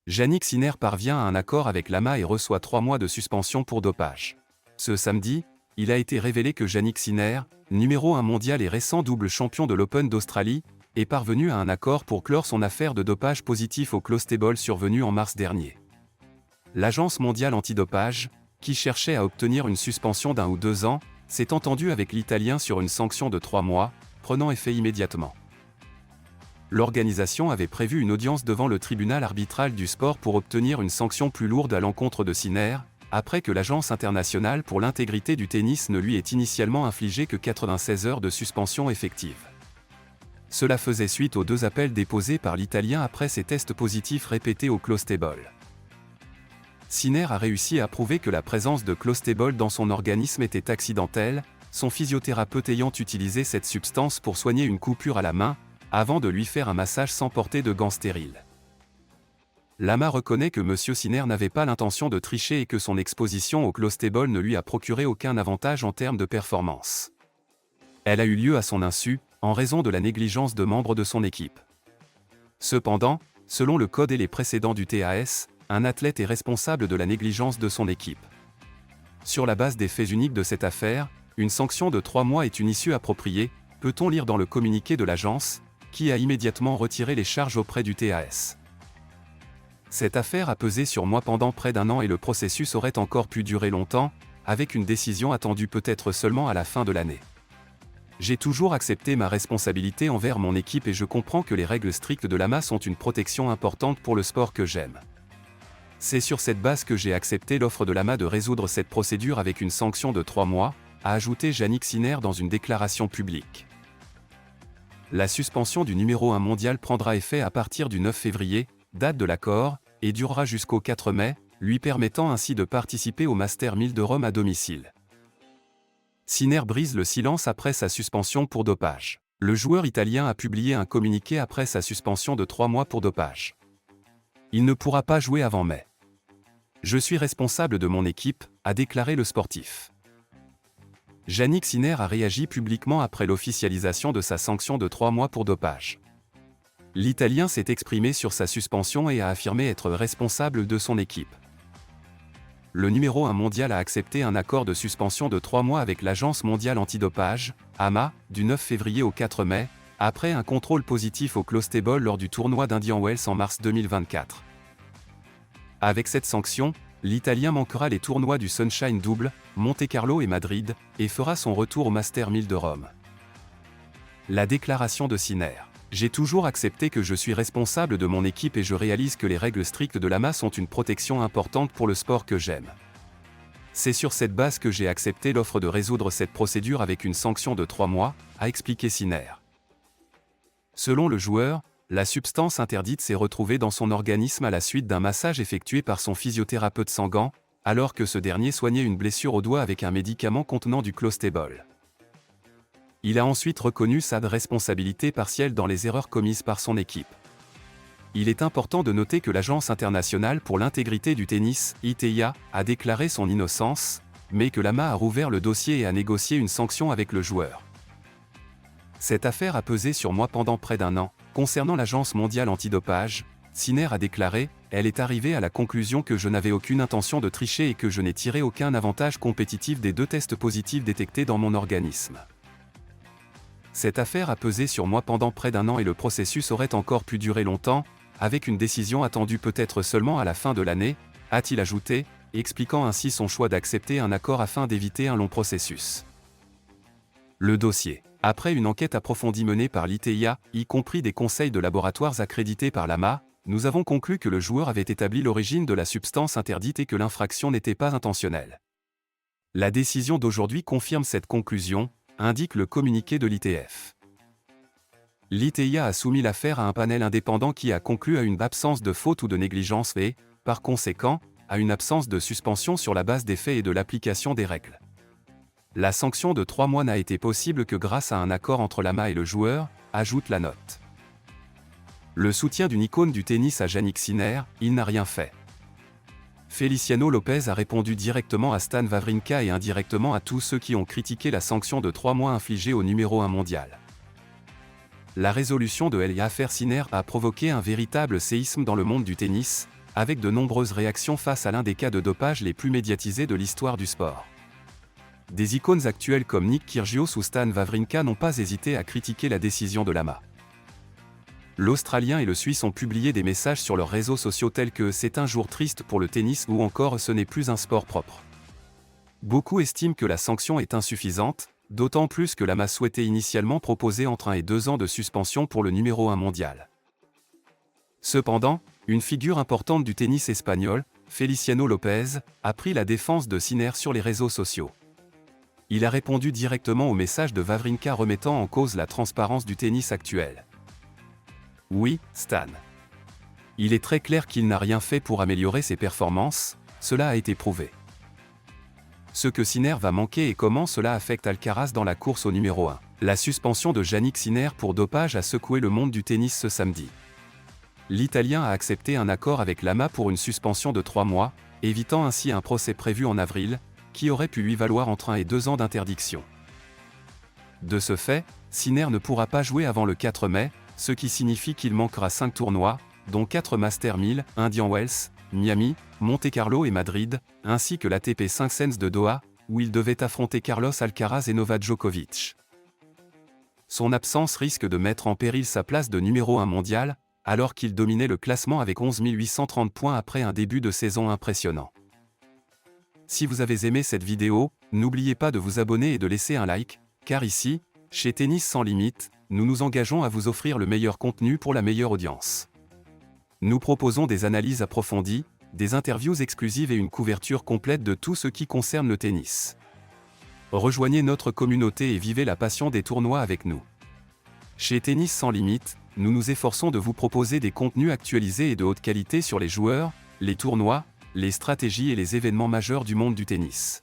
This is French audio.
Jannik Sinner parvient à un accord avec l'AMA et reçoit 3 mois de suspension pour dopage. Ce samedi, il a été révélé que Jannik Sinner, numéro 1 mondial et récent double champion de l'Open d'Australie, est parvenu à un accord pour clore son affaire de dopage positif au clostebol survenue en mars dernier. L'Agence mondiale antidopage, qui cherchait à obtenir une suspension d'1 ou 2 ans, s'est entendue avec l'Italien sur une sanction de 3 mois, prenant effet immédiatement. L'organisation avait prévu une audience devant le tribunal arbitral du sport pour obtenir une sanction plus lourde à l'encontre de Sinner, après que l'Agence internationale pour l'intégrité du tennis ne lui ait initialement infligé que 96 heures de suspension effective. Cela faisait suite aux 2 appels déposés par l'Italien après ses tests positifs répétés au clostebol. Sinner a réussi à prouver que la présence de clostebol dans son organisme était accidentelle, son physiothérapeute ayant utilisé cette substance pour soigner une coupure à la main, avant de lui faire un massage sans porter de gants stériles. L'AMA reconnaît que M. Sinner n'avait pas l'intention de tricher et que son exposition au clostebol ne lui a procuré aucun avantage en termes de performance. Elle a eu lieu à son insu, en raison de la négligence de membres de son équipe. Cependant, selon le code et les précédents du TAS, un athlète est responsable de la négligence de son équipe. Sur la base des faits uniques de cette affaire, une sanction de 3 mois est une issue appropriée, peut-on lire dans le communiqué de l'agence, qui a immédiatement retiré les charges auprès du TAS. Cette affaire a pesé sur moi pendant près d'1 an et le processus aurait encore pu durer longtemps, avec une décision attendue peut-être seulement à la fin de l'année. J'ai toujours accepté ma responsabilité envers mon équipe et je comprends que les règles strictes de l'AMA sont une protection importante pour le sport que j'aime. C'est sur cette base que j'ai accepté l'offre de l'AMA de résoudre cette procédure avec une sanction de 3 mois, a ajouté Jannik Sinner dans une déclaration publique. La suspension du numéro 1 mondial prendra effet à partir du 9 février, date de l'accord, et durera jusqu'au 4 mai, lui permettant ainsi de participer au Master 1000 de Rome à domicile. Sinner brise le silence après sa suspension pour dopage. Le joueur italien a publié un communiqué après sa suspension de 3 mois pour dopage. Il ne pourra pas jouer avant mai. Je suis responsable de mon équipe, a déclaré le sportif. Jannik Sinner a réagi publiquement après l'officialisation de sa sanction de 3 mois pour dopage. L'Italien s'est exprimé sur sa suspension et a affirmé être responsable de son équipe. Le numéro 1 mondial a accepté un accord de suspension de 3 mois avec l'Agence mondiale antidopage, AMA, du 9 février au 4 mai, après un contrôle positif au clostebol lors du tournoi d'Indian Wells en mars 2024. Avec cette sanction, l'Italien manquera les tournois du Sunshine Double, Monte-Carlo et Madrid, et fera son retour au Master 1000 de Rome. La déclaration de Sinner. J'ai toujours accepté que je suis responsable de mon équipe et je réalise que les règles strictes de l'AMA sont une protection importante pour le sport que j'aime. C'est sur cette base que j'ai accepté l'offre de résoudre cette procédure avec une sanction de 3 mois, a expliqué Sinner. Selon le joueur, la substance interdite s'est retrouvée dans son organisme à la suite d'un massage effectué par son physiothérapeute sans gants, alors que ce dernier soignait une blessure au doigt avec un médicament contenant du clostebol. Il a ensuite reconnu sa responsabilité partielle dans les erreurs commises par son équipe. Il est important de noter que l'Agence internationale pour l'intégrité du tennis, ITIA, a déclaré son innocence, mais que l'AMA a rouvert le dossier et a négocié une sanction avec le joueur. Cette affaire a pesé sur moi pendant près d'1 an. Concernant l'Agence mondiale antidopage, Sinner a déclaré « Elle est arrivée à la conclusion que je n'avais aucune intention de tricher et que je n'ai tiré aucun avantage compétitif des 2 tests positifs détectés dans mon organisme. » Cette affaire a pesé sur moi pendant près d'1 an et le processus aurait encore pu durer longtemps, avec une décision attendue peut-être seulement à la fin de l'année, a-t-il ajouté, expliquant ainsi son choix d'accepter un accord afin d'éviter un long processus. Le dossier. Après une enquête approfondie menée par l'ITIA, y compris des conseils de laboratoires accrédités par l'AMA, nous avons conclu que le joueur avait établi l'origine de la substance interdite et que l'infraction n'était pas intentionnelle. La décision d'aujourd'hui confirme cette conclusion, indique le communiqué de l'ITF. L'ITIA a soumis l'affaire à un panel indépendant qui a conclu à une absence de faute ou de négligence et, par conséquent, à une absence de suspension sur la base des faits et de l'application des règles. La sanction de 3 mois n'a été possible que grâce à un accord entre l'AMA et le joueur, ajoute la note. Le soutien d'une icône du tennis à Jannik Sinner, il n'a rien fait. Feliciano Lopez a répondu directement à Stan Wawrinka et indirectement à tous ceux qui ont critiqué la sanction de 3 mois infligée au numéro 1 mondial. La résolution de l'affaire Sinner a provoqué un véritable séisme dans le monde du tennis, avec de nombreuses réactions face à l'un des cas de dopage les plus médiatisés de l'histoire du sport. Des icônes actuelles comme Nick Kyrgios ou Stan Wawrinka n'ont pas hésité à critiquer la décision de l'AMA. L'Australien et le Suisse ont publié des messages sur leurs réseaux sociaux tels que « C'est un jour triste pour le tennis » ou encore « Ce n'est plus un sport propre ». Beaucoup estiment que la sanction est insuffisante, d'autant plus que l'AMA souhaitait initialement proposer entre 1 et 2 ans de suspension pour le numéro 1 mondial. Cependant, une figure importante du tennis espagnol, Feliciano Lopez, a pris la défense de Sinner sur les réseaux sociaux. Il a répondu directement au message de Wawrinka remettant en cause la transparence du tennis actuel. Oui, Stan. Il est très clair qu'il n'a rien fait pour améliorer ses performances, cela a été prouvé. Ce que Sinner va manquer et comment cela affecte Alcaraz dans la course au numéro 1. La suspension de Jannik Sinner pour dopage a secoué le monde du tennis ce samedi. L'Italien a accepté un accord avec l'AMA pour une suspension de 3 mois, évitant ainsi un procès prévu en avril, qui aurait pu lui valoir entre 1 et 2 ans d'interdiction. De ce fait, Sinner ne pourra pas jouer avant le 4 mai, ce qui signifie qu'il manquera 5 tournois, dont 4 Masters 1000, Indian Wells, Miami, Monte-Carlo et Madrid, ainsi que l'ATP 500 de Doha, où il devait affronter Carlos Alcaraz et Novak Djokovic. Son absence risque de mettre en péril sa place de numéro 1 mondial, alors qu'il dominait le classement avec 11 830 points après un début de saison impressionnant. Si vous avez aimé cette vidéo, n'oubliez pas de vous abonner et de laisser un like, car ici, chez Tennis sans limite, nous nous engageons à vous offrir le meilleur contenu pour la meilleure audience. Nous proposons des analyses approfondies, des interviews exclusives et une couverture complète de tout ce qui concerne le tennis. Rejoignez notre communauté et vivez la passion des tournois avec nous. Chez Tennis sans limite, nous nous efforçons de vous proposer des contenus actualisés et de haute qualité sur les joueurs, les tournois, les stratégies et les événements majeurs du monde du tennis.